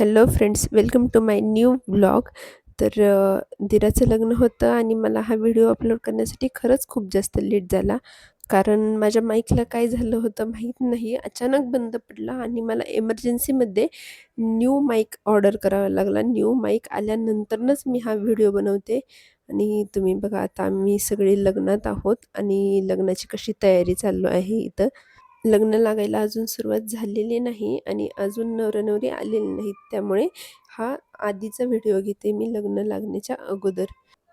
Hello friends, welcome to my new blog. तर दीराचं लग्न होतं आणि मला हा व्हिडिओ अपलोड करण्यासाठी खरंच खूप जास्त लेट झाला. कारण माझ्या माईकला काय झालं होतं माहीत नाही. अचानक बंद पडला आणि मला एमर्जन्सीमध्ये न्यू माईक ऑर्डर करावा लागला. न्यू माईक आल्यानंतरच मी हा व्हिडिओ बनवते. आणि तुम्ही बघा, आता आम्ही सगळे लग्नात आहोत आणि लग्नाची कशी तयारी चालू आहे इथं. लग्न लागायला अजून सुरुवात झालेली नाही आणि अजून नवरा-नवरी आलेले नाहीत. त्यामुळे हा आधीचा व्हिडिओ घेते मी लग्न लागण्याच्या अगोदर.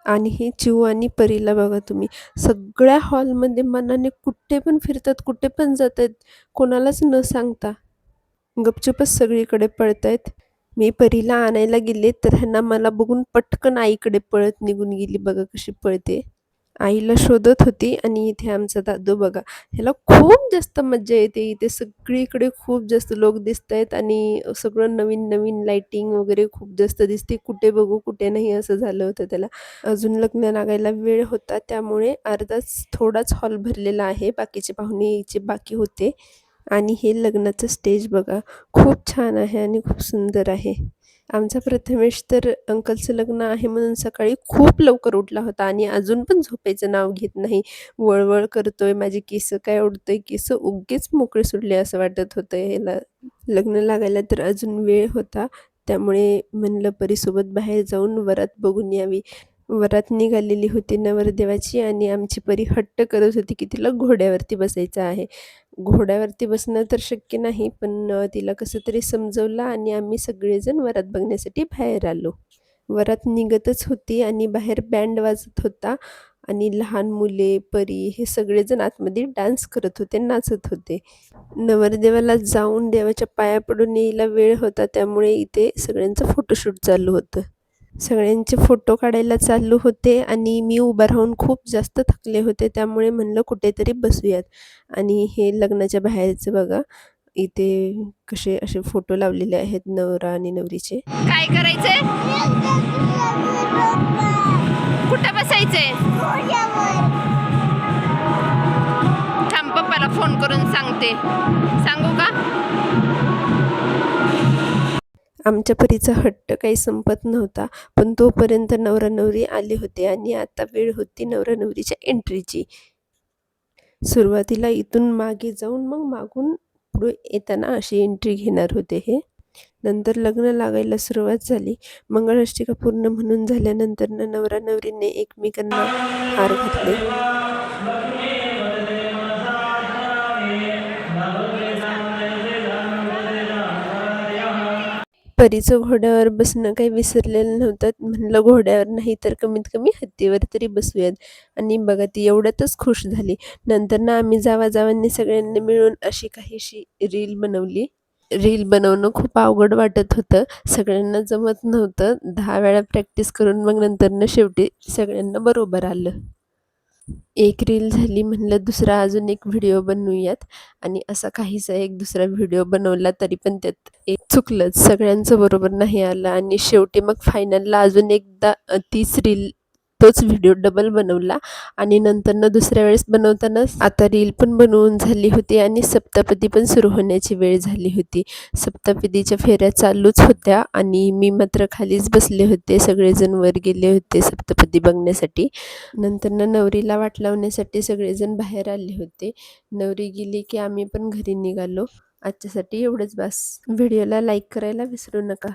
आणि हे चिऊ आणि परीला बघा तुम्ही, सगळ्या हॉलमध्ये मनाने कुठे पण फिरतात, कुठे पण जातात, कोणालाच न सांगता. गपचूपच सगळीकडे पळतायत. मी परीला आणायला गेले तर ह्यांना मला बघून पटकन आईकडे पळत निघून गेली. बघा कशी पळते. आईला शोधत होती आणि इथे आमचा दादू बघा, ह्याला खूप जास्त मज्जा येते. इथे सगळीकडे खूप जास्त लोक दिसतायत आणि सगळं नवीन-नवीन लाइटिंग वगैरे खूप जास्त दिसते. कुठे बघू, कुठे नाही असं झालं होतं त्याला. अजून लग्न लागायला वेळ होता त्यामुळे थोडाच हॉल भरलेला आहे. बाकीचे पाहुणे यायचे बाकी होते. आणि हे लग्नाचं स्टेज बघा, खूप छान आहे आणि खूप सुंदर आहे. आमचा प्रथमेश तर अंकलचं लग्न आहे म्हणून सकाळी खूप लवकर उठला होता आणि अजून पण झोपायचं नाव घेत नाही. वळवळ करतोय, माझे केस काय ओढतोय, केस उगीच मोकळे सुटले असं वाटत होतं ह्याला. लग्न लागायला तर अजून वेळ होता, त्यामुळे म्हणलं परीसोबत बाहेर जाऊन वरात बघून यावी. वरात निघालेली होती नवरदेवाची आणि आमची परी हट्ट करत होती की तिला घोड्यावरती बसायचं आहे. घोड्यावरती बसणं तर शक्य नाही, पण तिला कसं तरी समजवलं आणि आम्ही सगळेजण वरात बघण्यासाठी बाहेर आलो. वरात निघतच होती आणि बाहेर बँड वाजत होता आणि लहान मुले, परी हे सगळेजण आतमध्ये डान्स करत होते, नाचत होते. नवरदेवाला जाऊन देवाच्या पाया पडून यायला वेळ होता, त्यामुळे इथे सगळ्यांचं फोटोशूट चालू होतं. सगळ्यांचे फोटो काढायला चालू होते आणि मी उभा राहून खूप जास्त थकले होते, त्यामुळे म्हणलं कुठेतरी बसूयात. आणि हे लग्नाच्या बाहेरचं बघा, इथे कसे असे फोटो लावलेले आहेत नवरा आणि नवरीचे. काय करायचंय? कुठं बसायचंय? थांब, पप्पाला फोन करून सांगते. सांगू का? आमच्या परीचा हट्ट काही संपत नव्हता, पण तोपर्यंत नवरा-नवरी आले होते आणि आता वेळ होती नवरा-नवरीच्या एंट्रीची. सुरुवातीला इथून मागे जाऊन मग मागून पुढे येताना अशी एंट्री घेणार होते हे. नंतर लग्न लागायला सुरुवात झाली. मंगलाष्टिका पूर्ण म्हणून झाल्यानंतर नवरा-नवरीने एकमेकांना हार घातले. परीचं घोड्यावर बसणं काही विसरलेलं नव्हतं. म्हणलं घोड्यावर नाही तर कमीत कमी हत्तीवर तरी बसूयात. आणि बघा ती एवढ्यातच खुश झाली. नंतर ना आम्ही जावाजावांनी सगळ्यांनी मिळून अशी काहीशी रील बनवली. रील बनवणं खूप अवघड वाटत होतं. सगळ्यांना जमत नव्हतं. 10 वेळा प्रॅक्टिस करून मग नंतरनं शेवटी सगळ्यांना बरोबर आलं. एक रील झाली, म्हणलं दुसरा अजून एक व्हिडिओ बनवूयात आणि असा काहीसा एक दुसरा व्हिडिओ बनवला तरी पण त्यात एक चुकलंच. सगळ्यांचं बरोबर नाही आलं आणि शेवटी मग फायनलला अजून एकदा तीच रील तोच व्हिडिओ डबल बनवला आणि नंतरनं दुसऱ्या वेळेस बनवताना आता रील पण बनवून झाली होती आणि सप्तपदी पण सुरू होण्याची वेळ झाली होती. सप्तपदीच्या फेऱ्या चालूच होत्या आणि मी मात्र खालीच बसले होते. सगळेजण वर गेले होते सप्तपदी बघण्यासाठी. नंतरनं नवरीला वाट लावण्यासाठी सगळेजण बाहेर आले होते. नवरी गेली की आम्ही पण घरी निघालो. आजच्यासाठी एवढंच बास. व्हिडिओला लाईक करायला विसरू नका.